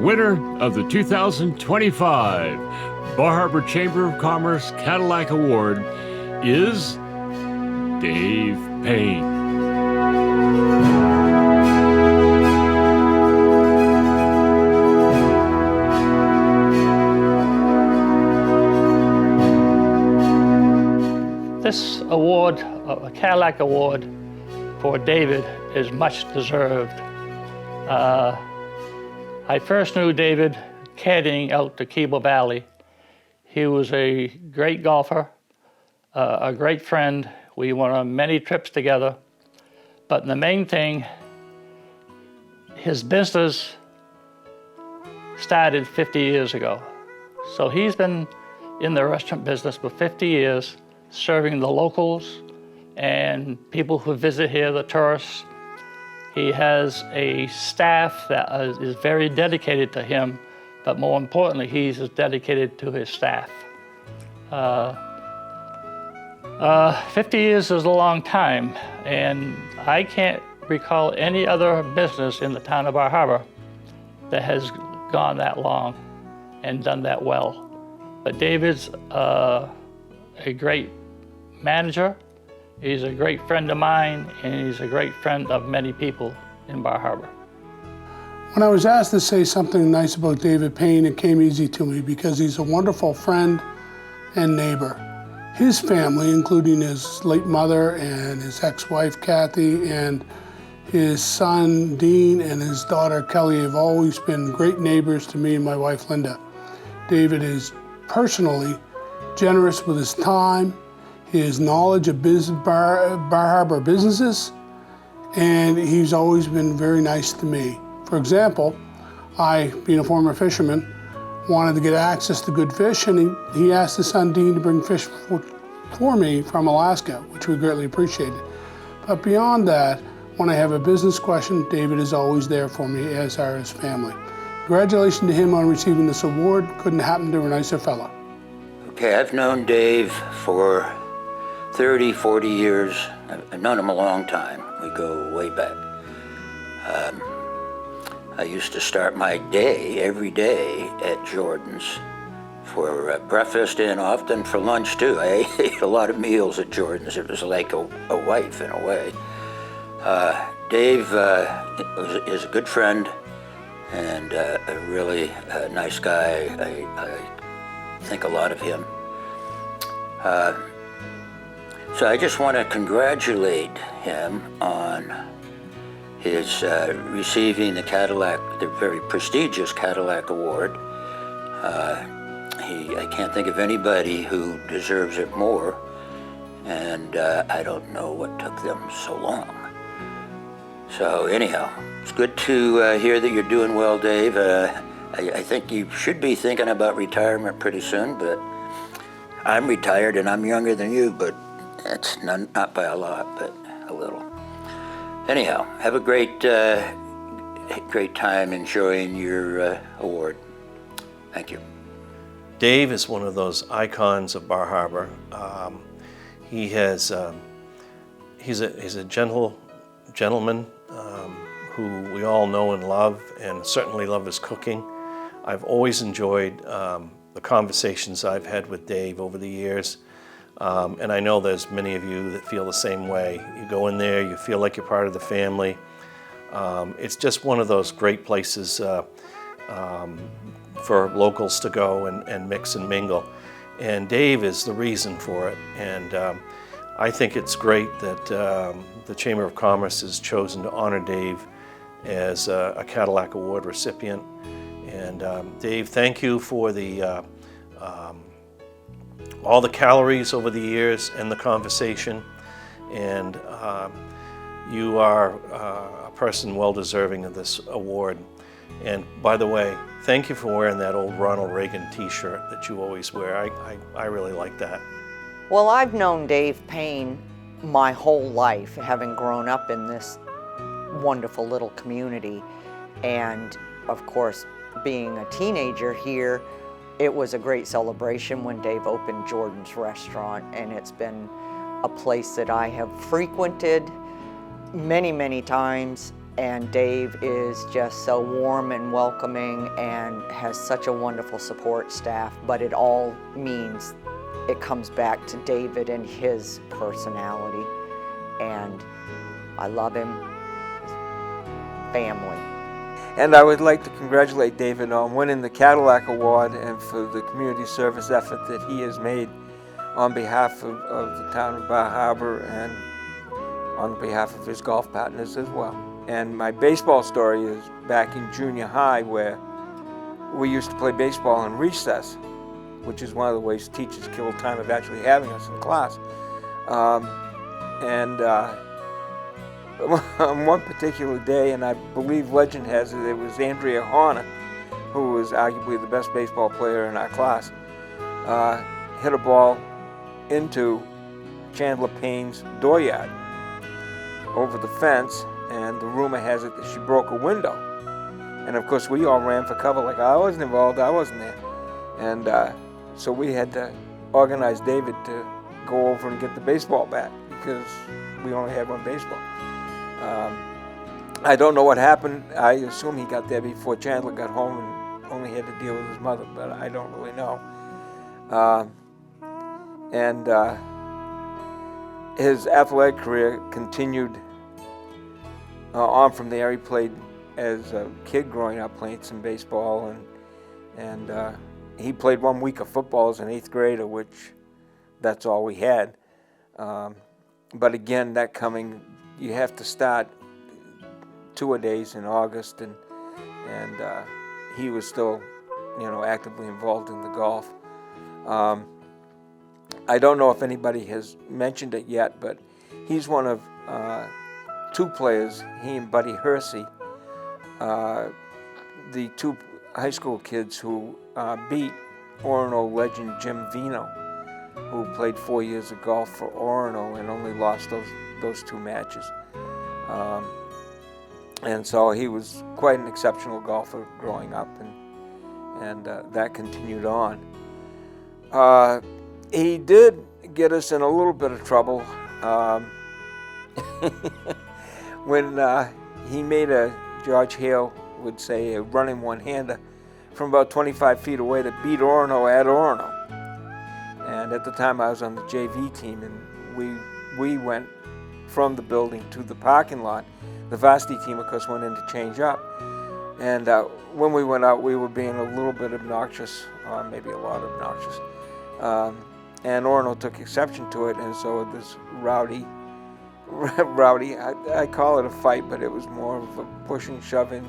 winner of the 2025 Bar Harbor Chamber of Commerce Cadillac Award is Dave Paine. This award, a Cadillac Award for David, is much deserved. I first knew David caddying out to Keble Valley. He was a great golfer, a great friend. We went on many trips together. But the main thing, his business started 50 years ago. So he's been in the restaurant business for 50 years, serving the locals and people who visit here, the tourists. He has a staff that is very dedicated to him, but more importantly, he's as dedicated to his staff. 50 years is a long time, and I can't recall any other business in the town of Bar Harbor that has gone that long and done that well. But David's a great manager, he's a great friend of mine, and he's a great friend of many people in Bar Harbor. When I was asked to say something nice about David Paine, it came easy to me because he's a wonderful friend and neighbor. His family, including his late mother and his ex-wife Kathy and his son Dean and his daughter Kelly, have always been great neighbors to me and my wife Linda. David is personally generous with his time, his knowledge of Bar Harbor businesses, and he's always been very nice to me. For example, I, being a former fisherman, wanted to get access to good fish, and he asked his son Dean to bring fish for me from Alaska, which we greatly appreciated. But beyond that, when I have a business question, David is always there for me, as are his family. Congratulations to him on receiving this award. Couldn't happen to a nicer fella. Okay, I've known Dave for 30, 40 years. I've known him a long time. We go way back. I used to start my day, every day, at Jordan's for breakfast and often for lunch too. I ate a lot of meals at Jordan's. It was like a wife in a way. Dave is a good friend and a really nice guy. I think a lot of him. So I just want to congratulate him on his receiving the very prestigious Cadillac Award. I can't think of anybody who deserves it more, and I don't know what took them so long. So anyhow, it's good to hear that you're doing well, Dave. I think you should be thinking about retirement pretty soon, but I'm retired and I'm younger than you, but that's not by a lot, but a little. Anyhow, have a great time enjoying your award. Thank you. Dave is one of those icons of Bar Harbor. He's a gentleman who we all know and love, and certainly love his cooking. I've always enjoyed the conversations I've had with Dave over the years. And I know there's many of you that feel the same way. You go in there, you feel like you're part of the family. It's just one of those great places for locals to go and mix and mingle. And Dave is the reason for it. And I think it's great that the Chamber of Commerce has chosen to honor Dave as a Cadillac Award recipient. And Dave, thank you for all the calories over the years and the conversation, and you are a person well deserving of this award. And by the way, thank you for wearing that old Ronald Reagan t-shirt that you always wear. I really like that. Well, I've known Dave Paine my whole life, having grown up in this wonderful little community, and of course being a teenager here, it was a great celebration when Dave opened Jordan's restaurant, and it's been a place that I have frequented many, many times, And Dave is just so warm and welcoming and has such a wonderful support staff, but it all means it comes back to David and his personality. And I love him, family. And I would like to congratulate David on winning the Cadillac Award and for the community service effort that he has made on behalf of the town of Bar Harbor and on behalf of his golf partners as well. And my baseball story is back in junior high, where we used to play baseball in recess, which is one of the ways teachers kill time of actually having us in class. On one particular day, and I believe legend has it, it was Andrea Horner, who was arguably the best baseball player in our class, hit a ball into Chandler Paine's dooryard over the fence, and the rumor has it that she broke a window. And of course we all ran for cover like, I wasn't involved, I wasn't there. And so we had to organize David to go over and get the baseball bat because we only had one baseball. I don't know what happened. I assume he got there before Chandler got home and only had to deal with his mother, but I don't really know. His athletic career continued on from there. He played as a kid growing up, playing some baseball, and he played 1 week of football as an 8th grader, which that's all we had. But again, you have to start two-a-days in August, and he was still, actively involved in the golf. I don't know if anybody has mentioned it yet, but he's one of 2 players, he and Buddy Hersey, the 2 high school kids who beat Orono legend Jim Vino, who played 4 years of golf for Orono and only lost those 2 matches. And so he was quite an exceptional golfer growing up, and that continued on. He did get us in a little bit of trouble when he made George Hale would say, a running one-hander from about 25 feet away to beat Orono at Orono. And at the time I was on the JV team, and we went from the building to the parking lot. The varsity team, of course, went in to change up. And when we went out, we were being a little bit obnoxious, or maybe a lot obnoxious. And Orono took exception to it, and so this rowdy, I call it a fight, but it was more of a pushing, shoving,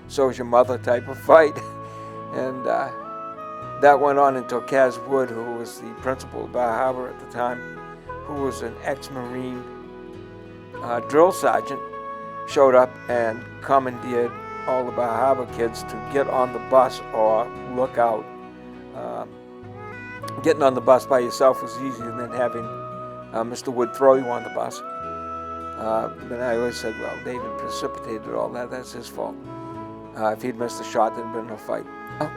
so's your mother type of fight. And that went on until Kaz Wood, who was the principal of Bar Harbor at the time, who was an ex-Marine drill sergeant, showed up and commandeered all the Bar Harbor kids to get on the bus or look out. Getting on the bus by yourself was easier than having Mr. Wood throw you on the bus. And I always said, well, David precipitated all that, that's his fault. If he'd missed the shot, there'd been no fight.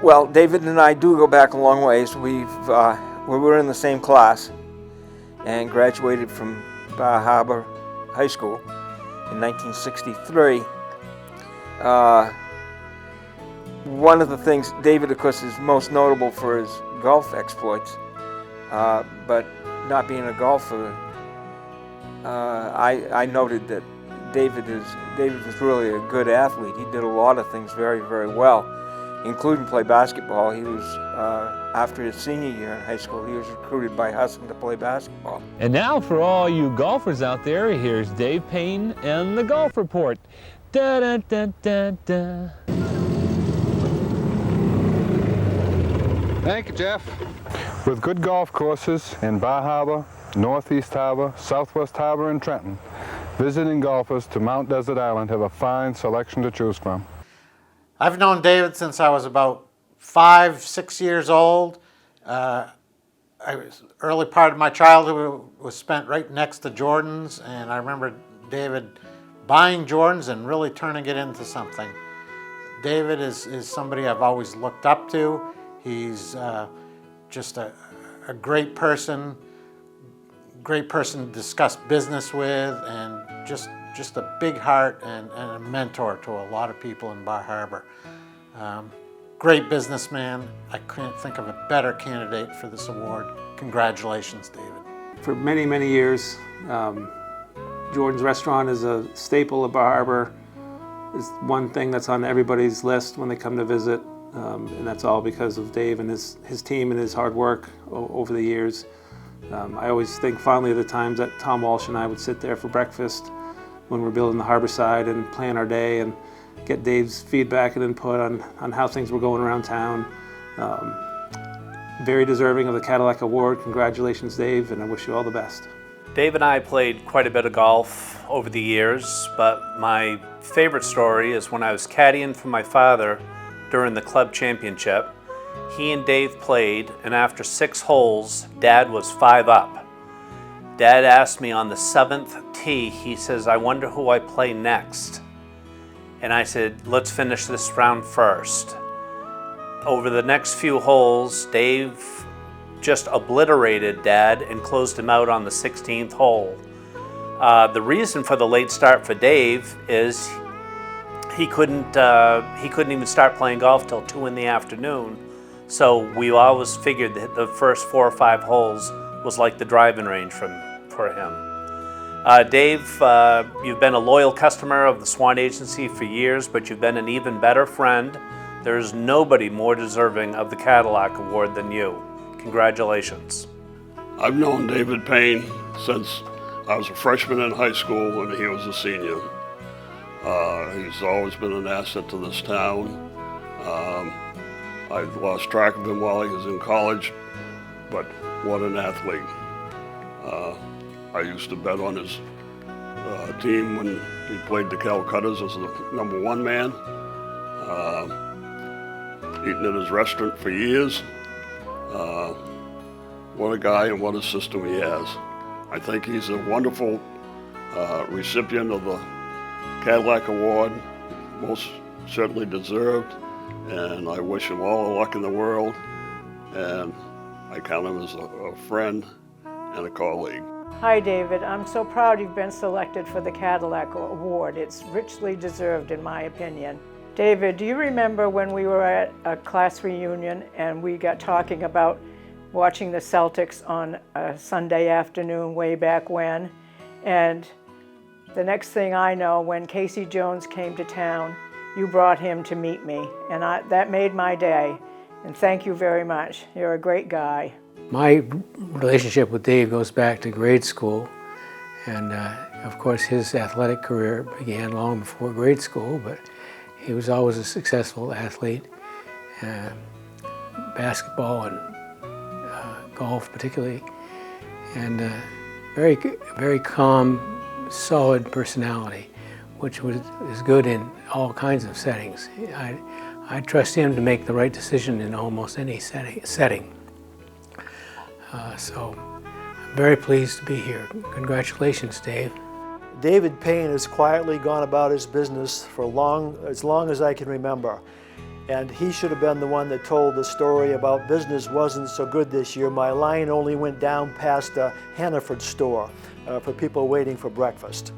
Well, David and I do go back a long ways. We were in the same class and graduated from Bar Harbor High School in 1963. One of the things, David, of course, is most notable for his golf exploits, but not being a golfer, I noted that David was really a good athlete. He did a lot of things very, very well, including play basketball. He was, after his senior year in high school, he was recruited by Hudson to play basketball. And now for all you golfers out there, here's Dave Paine and the Golf Report. Da, da, da, da, da. Thank you, Jeff. With good golf courses in Bar Harbor, Northeast Harbor, Southwest Harbor, and Trenton, visiting golfers to Mount Desert Island have a fine selection to choose from. I've known David since I was about 5, 6 years old. Early part of my childhood was spent right next to Jordan's, and I remember David buying Jordans and really turning it into something. David is somebody I've always looked up to. He's just a great person to discuss business with, and just just a big heart and a mentor to a lot of people in Bar Harbor. Great businessman. I couldn't think of a better candidate for this award. Congratulations, David. For many, many years, Jordan's Restaurant is a staple of Bar Harbor. It's one thing that's on everybody's list when they come to visit, and that's all because of Dave and his team and his hard work over the years. I always think fondly of the times that Tom Walsh and I would sit there for breakfast when we're building the harbor side and plan our day and get Dave's feedback and input on how things were going around town. Very deserving of the Cadillac Award. Congratulations, Dave, and I wish you all the best. Dave and I played quite a bit of golf over the years, but my favorite story is when I was caddying for my father during the club championship. He and Dave played, and after 6 holes, Dad was 5 up. Dad asked me on the 7th tee, he says, "I wonder who I play next." And I said, "Let's finish this round first." Over the next few holes, Dave just obliterated Dad and closed him out on the 16th hole. The reason for the late start for Dave is he couldn't even start playing golf till 2 in the afternoon. So we always figured that the first 4 or 5 holes was like the driving range for him. Dave, you've been a loyal customer of the Swan Agency for years, but you've been an even better friend. There's nobody more deserving of the Cadillac Award than you. Congratulations. I've known David Paine since I was a freshman in high school and he was a senior. He's always been an asset to this town. I lost track of him while he was in college, but what an athlete. I used to bet on his team when he played the Calcuttas as the #1 man. Eaten at his restaurant for years. What a guy and what a system he has. I think he's a wonderful recipient of the Cadillac Award, most certainly deserved, and I wish him all the luck in the world, and I count him as a friend and a colleague. Hi, David. I'm so proud you've been selected for the Cadillac Award. It's richly deserved, in my opinion. David, do you remember when we were at a class reunion and we got talking about watching the Celtics on a Sunday afternoon way back when? And the next thing I know, when Casey Jones came to town, you brought him to meet me, and that made my day. And thank you very much. You're a great guy. My relationship with Dave goes back to grade school, and of course his athletic career began long before grade school, but he was always a successful athlete, basketball and golf particularly, and very calm, solid personality, which is good in all kinds of settings. I trust him to make the right decision in almost any setting. So I'm very pleased to be here. Congratulations, Dave. David Paine has quietly gone about his business for as long as I can remember. And he should have been the one that told the story about business wasn't so good this year. My line only went down past a Hannaford store for people waiting for breakfast.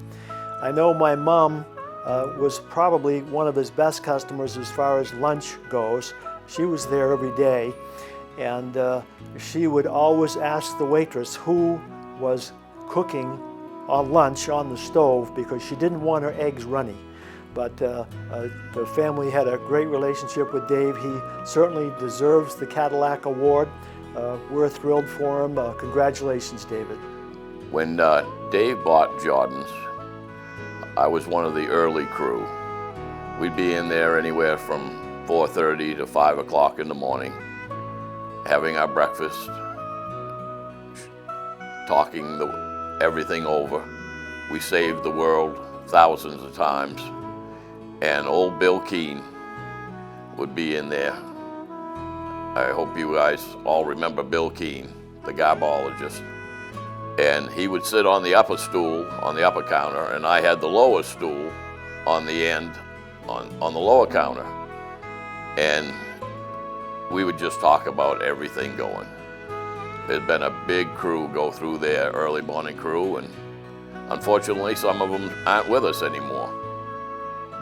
I know my mom was probably one of his best customers as far as lunch goes. She was there every day, and she would always ask the waitress who was cooking on lunch on the stove because she didn't want her eggs runny. But the family had a great relationship with Dave. He certainly deserves the Cadillac Award. We're thrilled for him. Congratulations, David. When Dave bought Jordan's, I was one of the early crew. We'd be in there anywhere from 4:30 to 5 o'clock in the morning, having our breakfast, talking everything over. We saved the world thousands of times. And old Bill Keene would be in there. I hope you guys all remember Bill Keene, the garbologist. And he would sit on the upper stool, on the upper counter, and I had the lower stool on the end, on the lower counter. And we would just talk about everything going. There'd been a big crew go through there, early morning crew, and Unfortunately, some of them aren't with us anymore.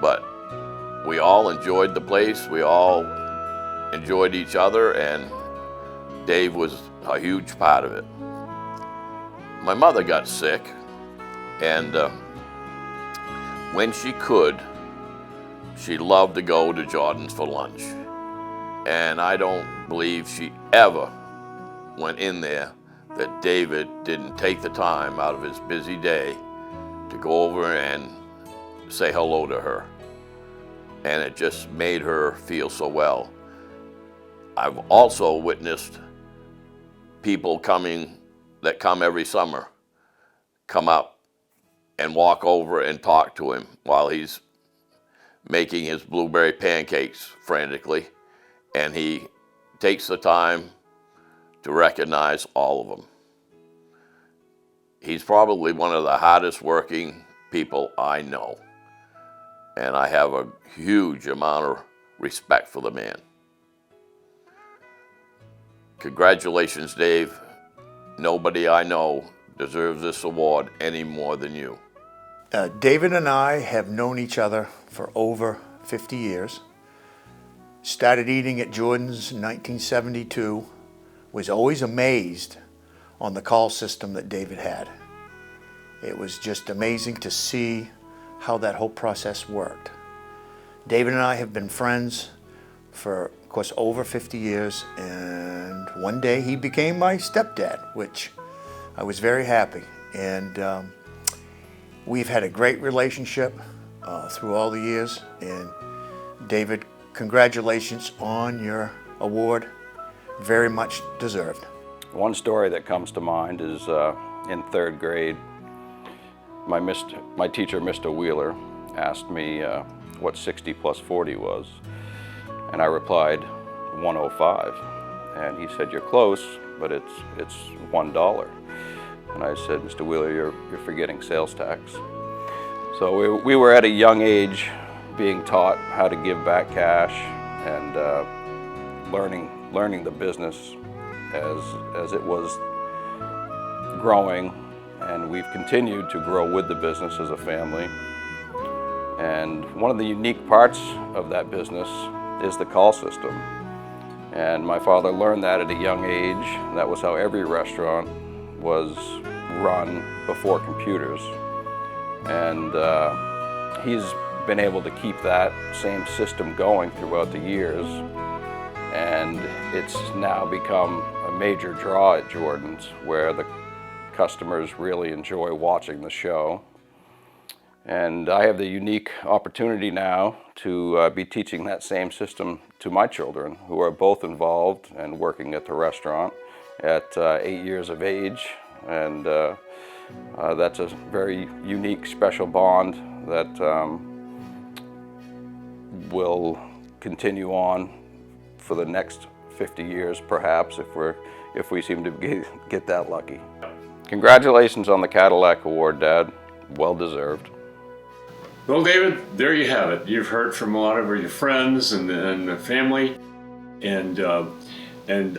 But we all enjoyed the place, we all enjoyed each other, and Dave was a huge part of it. My mother got sick, and when she could, she loved to go to Jordan's for lunch. And I don't believe she ever went in there that David didn't take the time out of his busy day to go over and say hello to her. And it just made her feel so well. I've also witnessed people that come every summer, come up and walk over and talk to him while he's making his blueberry pancakes frantically, and he takes the time to recognize all of them. He's probably one of the hardest working people I know, and I have a huge amount of respect for the man. Congratulations, Dave. Nobody I know deserves this award any more than you. David and I have known each other for over 50 years. Started eating at Jordan's in 1972. Was always amazed on the call system that David had. It was just amazing to see how that whole process worked. David and I have been friends for, of course, over 50 years, and one day he became my stepdad, which I was very happy. And we've had a great relationship through all the years. And David, congratulations on your award. Very much deserved. One story that comes to mind is in 3rd grade, my teacher, Mr. Wheeler, asked me what 60 plus 40 was. And I replied, 105. And he said, you're close, but it's $1. And I said, Mr. Wheeler, you're forgetting sales tax. So we were at a young age being taught how to give back cash and learning the business as it was growing, and we've continued to grow with the business as a family. And one of the unique parts of that business is the call system. And my father learned that at a young age. That was how every restaurant was run before computers. And he's been able to keep that same system going throughout the years. And it's now become a major draw at Jordan's, where the customers really enjoy watching the show. And I have the unique opportunity now to be teaching that same system to my children, who are both involved and working at the restaurant at 8 years of age. And that's a very unique, special bond that will continue on for the next 50 years, perhaps, if we seem to get that lucky. Congratulations on the Cadillac Award, Dad. Well deserved. Well, David, there you have it. You've heard from a lot of your friends and the family, and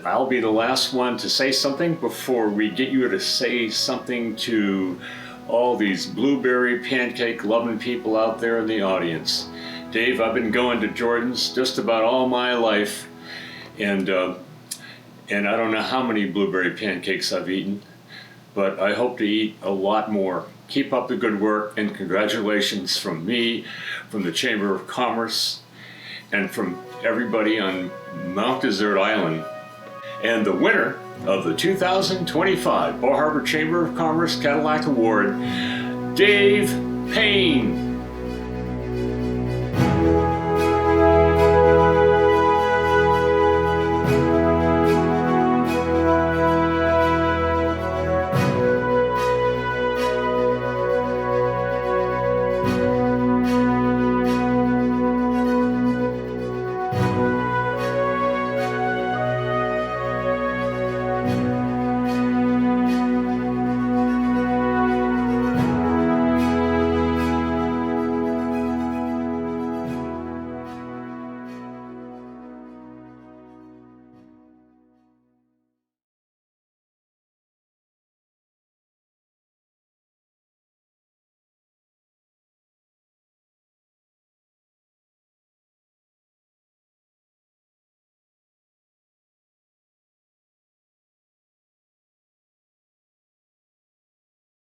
I'll be the last one to say something before we get you to say something to all these blueberry pancake loving people out there in the audience. Dave, I've been going to Jordan's just about all my life, and I don't know how many blueberry pancakes I've eaten, but I hope to eat a lot more. Keep up the good work, and congratulations from me, from the Chamber of Commerce, and from everybody on Mount Desert Island. And the winner of the 2025 Bar Harbor Chamber of Commerce Cadillac Award, Dave Paine.